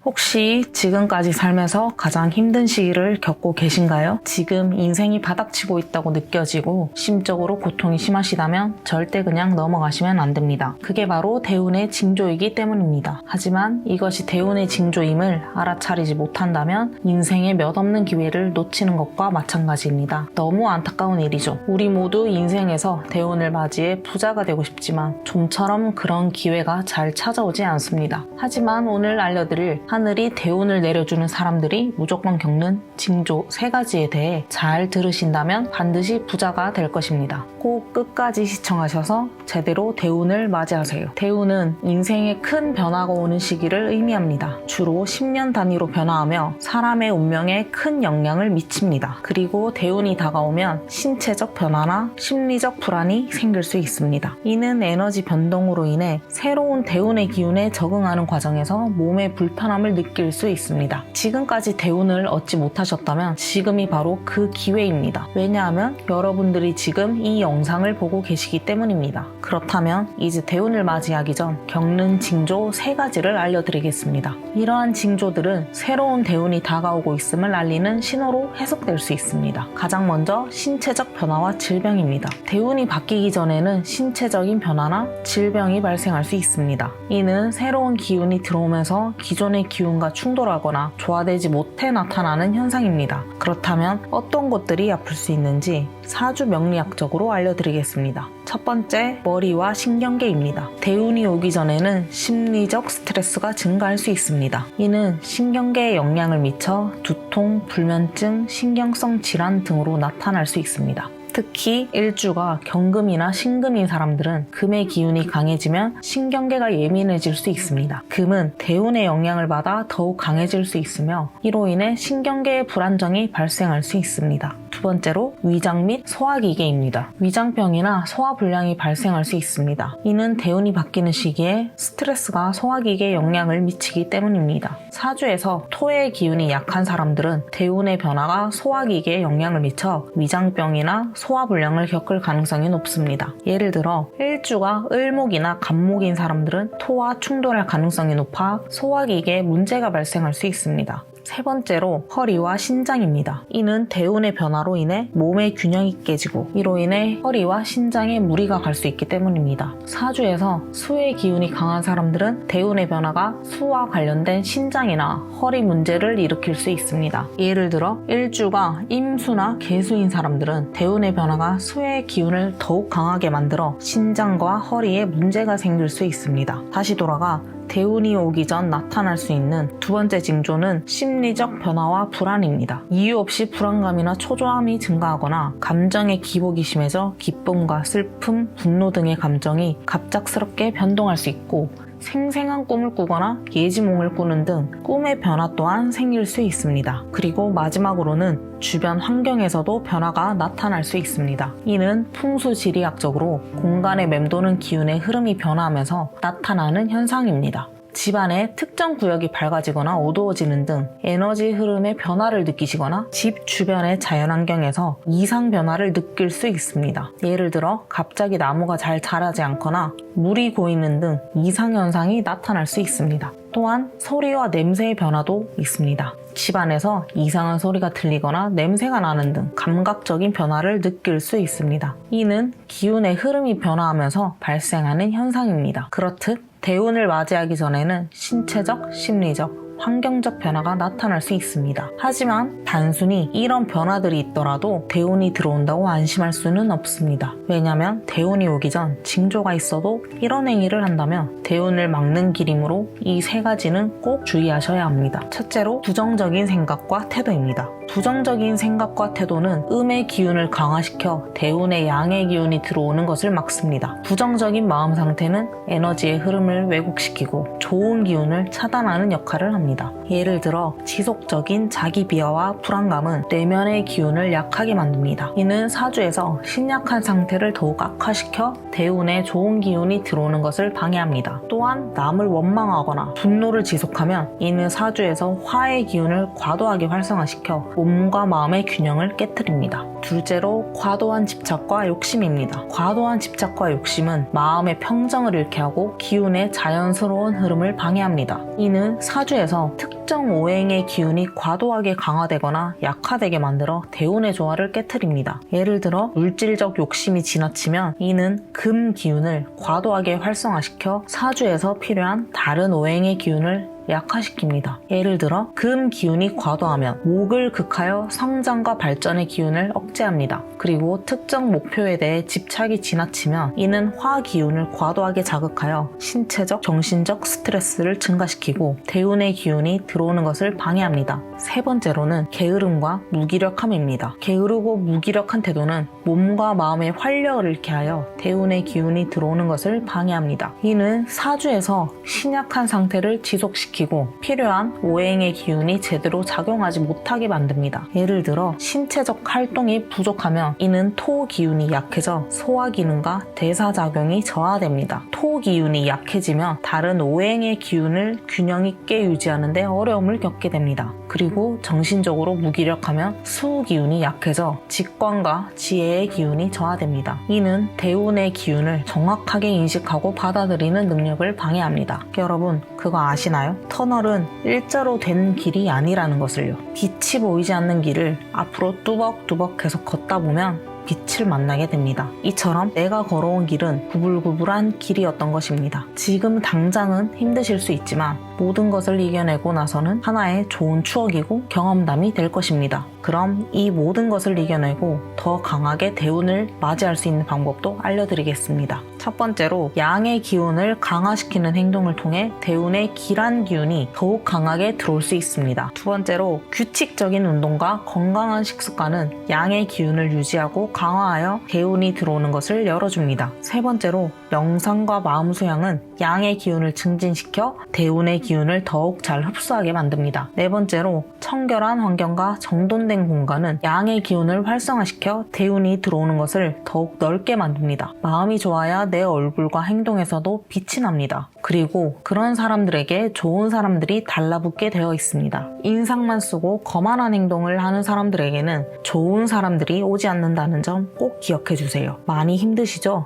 혹시 지금까지 살면서 가장 힘든 시기를 겪고 계신가요? 지금 인생이 바닥치고 있다고 느껴지고 심적으로 고통이 심하시다면 절대 그냥 넘어가시면 안 됩니다. 그게 바로 대운의 징조이기 때문입니다. 하지만 이것이 대운의 징조임을 알아차리지 못한다면 인생의 몇 없는 기회를 놓치는 것과 마찬가지입니다. 너무 안타까운 일이죠. 우리 모두 인생에서 대운을 맞이해 부자가 되고 싶지만 좀처럼 그런 기회가 잘 찾아오지 않습니다. 하지만 오늘 알려드릴 하늘이 대운을 내려주는 사람들이 무조건 겪는 징조 3가지에 대해 잘 들으신다면 반드시 부자가 될 것입니다. 꼭 끝까지 시청하셔서 제대로 대운을 맞이하세요. 대운은 인생에 큰 변화가 오는 시기를 의미합니다. 주로 10년 단위로 변화하며 사람의 운명에 큰 영향을 미칩니다. 그리고 대운이 다가오면 신체적 변화나 심리적 불안이 생길 수 있습니다. 이는 에너지 변동으로 인해 새로운 대운의 기운에 적응하는 과정에서 몸의 불편함을 느낄 수 있습니다. 지금까지 대운을 얻지 못하셨다면 지금이 바로 그 기회입니다. 왜냐하면 여러분들이 지금 이 영상을 보고 계시기 때문입니다. 그렇다면 이제 대운을 맞이하기 전 겪는 징조 3가지를 알려드리겠습니다. 이러한 징조들은 새로운 대운이 다가오고 있음을 알리는 신호로 해석될 수 있습니다. 가장 먼저 신체적 변화와 질병입니다. 대운이 바뀌기 전에는 신체적인 변화나 질병이 발생할 수 있습니다. 이는 새로운 기운이 들어오면서 기존의 기운과 충돌하거나 조화되지 못해 나타나는 현상입니다. 그렇다면 어떤 곳들이 아플 수 있는지 사주 명리학적으로 알려드리겠습니다. 첫 번째, 머리와 신경계입니다. 대운이 오기 전에는 심리적 스트레스가 증가할 수 있습니다. 이는 신경계에 영향을 미쳐 두통, 불면증, 신경성 질환 등으로 나타날 수 있습니다. 특히 일주가 경금이나 신금인 사람들은 금의 기운이 강해지면 신경계가 예민해질 수 있습니다. 금은 대운의 영향을 받아 더욱 강해질 수 있으며 이로 인해 신경계의 불안정이 발생할 수 있습니다. 두 번째로 위장 및 소화기계입니다. 위장병이나 소화불량이 발생할 수 있습니다. 이는 대운이 바뀌는 시기에 스트레스가 소화기계에 영향을 미치기 때문입니다. 사주에서 토의 기운이 약한 사람들은 대운의 변화가 소화기계에 영향을 미쳐 위장병이나 소화불량을 겪을 가능성이 높습니다. 예를 들어 일주가 을목이나 간목인 사람들은 토와 충돌할 가능성이 높아 소화기계에 문제가 발생할 수 있습니다. 세 번째로 허리와 신장입니다. 이는 대운의 변화로 인해 몸의 균형이 깨지고 이로 인해 허리와 신장에 무리가 갈 수 있기 때문입니다. 사주에서 수의 기운이 강한 사람들은 대운의 변화가 수와 관련된 신장이나 허리 문제를 일으킬 수 있습니다. 예를 들어 일주가 임수나 개수인 사람들은 대운의 변화가 수의 기운을 더욱 강하게 만들어 신장과 허리에 문제가 생길 수 있습니다. 다시 돌아가 대운이 오기 전 나타날 수 있는 두 번째 징조는 심리적 변화와 불안입니다. 이유 없이 불안감이나 초조함이 증가하거나 감정의 기복이 심해져 기쁨과 슬픔, 분노 등의 감정이 갑작스럽게 변동할 수 있고 생생한 꿈을 꾸거나 예지몽을 꾸는 등 꿈의 변화 또한 생길 수 있습니다. 그리고 마지막으로는 주변 환경에서도 변화가 나타날 수 있습니다. 이는 풍수지리학적으로 공간에 맴도는 기운의 흐름이 변화하면서 나타나는 현상입니다. 집안의 특정 구역이 밝아지거나 어두워지는 등 에너지 흐름의 변화를 느끼시거나 집 주변의 자연환경에서 이상 변화를 느낄 수 있습니다. 예를 들어 갑자기 나무가 잘 자라지 않거나 물이 고이는 등 이상현상이 나타날 수 있습니다. 또한 소리와 냄새의 변화도 있습니다. 집안에서 이상한 소리가 들리거나 냄새가 나는 등 감각적인 변화를 느낄 수 있습니다. 이는 기운의 흐름이 변화하면서 발생하는 현상입니다. 그렇듯 대운을 맞이하기 전에는 신체적, 심리적, 환경적 변화가 나타날 수 있습니다. 하지만 단순히 이런 변화들이 있더라도 대운이 들어온다고 안심할 수는 없습니다. 왜냐하면 대운이 오기 전 징조가 있어도 이런 행위를 한다면 대운을 막는 길이므로 이 3가지는 꼭 주의하셔야 합니다. 첫째로 부정적인 생각과 태도입니다. 부정적인 생각과 태도는 음의 기운을 강화시켜 대운의 양의 기운이 들어오는 것을 막습니다. 부정적인 마음 상태는 에너지의 흐름을 왜곡시키고 좋은 기운을 차단하는 역할을 합니다. 예를 들어 지속적인 자기 비하와 불안감은 내면의 기운을 약하게 만듭니다. 이는 사주에서 신약한 상태를 더욱 악화시켜 대운에 좋은 기운이 들어오는 것을 방해합니다. 또한 남을 원망하거나 분노를 지속하면 이는 사주에서 화의 기운을 과도하게 활성화시켜 몸과 마음의 균형을 깨트립니다. 둘째로 과도한 집착과 욕심입니다. 과도한 집착과 욕심은 마음의 평정을 잃게 하고 기운의 자연스러운 흐름을 방해합니다. 이는 사주에서 특정 오행의 기운이 과도하게 강화되거나 약화되게 만들어 대운의 조화를 깨트립니다. 예를 들어 물질적 욕심이 지나치면 이는 금 기운을 과도하게 활성화시켜 사주에서 필요한 다른 오행의 기운을 약화시킵니다. 예를 들어 금 기운이 과도하면 목을 극하여 성장과 발전의 기운을 억제합니다. 그리고 특정 목표에 대해 집착이 지나치면 이는 화 기운을 과도하게 자극하여 신체적, 정신적 스트레스를 증가시키고 대운의 기운이 들어오는 것을 방해합니다. 세 번째로는 게으름과 무기력함입니다. 게으르고 무기력한 태도는 몸과 마음의 활력을 잃게 하여 대운의 기운이 들어오는 것을 방해합니다. 이는 사주에서 신약한 상태를 지속시키고 필요한 오행의 기운이 제대로 작용하지 못하게 만듭니다. 예를 들어 신체적 활동이 부족하면 이는 토 기운이 약해져 소화 기능과 대사 작용이 저하됩니다. 토 기운이 약해지면 다른 오행의 기운을 균형 있게 유지하는 데 어려움을 겪게 됩니다. 그리고 정신적으로 무기력하면 수 기운이 약해져 직관과 지혜의 기운이 저하됩니다. 이는 대운의 기운을 정확하게 인식하고 받아들이는 능력을 방해합니다. 여러분 그거 아시나요? 터널은 일자로 된 길이 아니라는 것을요. 빛이 보이지 않는 길을 앞으로 뚜벅뚜벅해서 걷다 보면 빛을 만나게 됩니다. 이처럼 내가 걸어온 길은 구불구불한 길이었던 것입니다. 지금 당장은 힘드실 수 있지만 모든 것을 이겨내고 나서는 하나의 좋은 추억이고 경험담이 될 것입니다. 그럼 이 모든 것을 이겨내고 더 강하게 대운을 맞이할 수 있는 방법도 알려드리겠습니다. 첫 번째로 양의 기운을 강화시키는 행동을 통해 대운의 기란 기운이 더욱 강하게 들어올 수 있습니다. 두 번째로 규칙적인 운동과 건강한 식습관은 양의 기운을 유지하고 강화하여 대운이 들어오는 것을 열어줍니다. 세 번째로 명상과 마음 수양은 양의 기운을 증진시켜 대운의 기운을 더욱 잘 흡수하게 만듭니다. 네 번째로 청결한 환경과 정돈된 공간은 양의 기운을 활성화시켜 대운이 들어오는 것을 더욱 넓게 만듭니다. 마음이 좋아야 내 얼굴과 행동에서도 빛이 납니다. 그리고 그런 사람들에게 좋은 사람들이 달라붙게 되어 있습니다. 인상만 쓰고 거만한 행동을 하는 사람들에게는 좋은 사람들이 오지 않는다는 점 꼭 기억해 주세요. 많이 힘드시죠?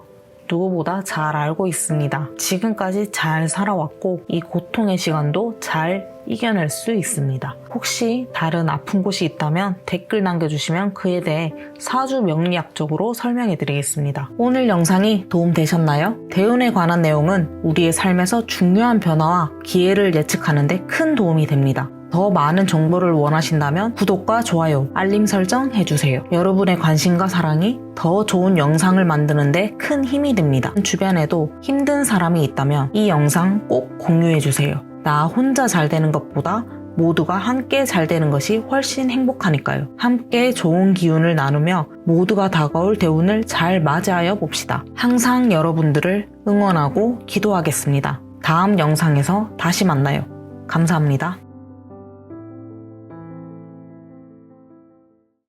누구보다 잘 알고 있습니다. 지금까지 잘 살아왔고 이 고통의 시간도 잘 이겨낼 수 있습니다. 혹시 다른 아픈 곳이 있다면 댓글 남겨주시면 그에 대해 사주 명리학적으로 설명해 드리겠습니다. 오늘 영상이 도움되셨나요? 대운에 관한 내용은 우리의 삶에서 중요한 변화와 기회를 예측하는 데 큰 도움이 됩니다. 더 많은 정보를 원하신다면 구독과 좋아요, 알림 설정 해주세요. 여러분의 관심과 사랑이 더 좋은 영상을 만드는 데 큰 힘이 됩니다. 주변에도 힘든 사람이 있다면 이 영상 꼭 공유해주세요. 나 혼자 잘 되는 것보다 모두가 함께 잘 되는 것이 훨씬 행복하니까요. 함께 좋은 기운을 나누며 모두가 다가올 대운을 잘 맞이하여 봅시다. 항상 여러분들을 응원하고 기도하겠습니다. 다음 영상에서 다시 만나요. 감사합니다.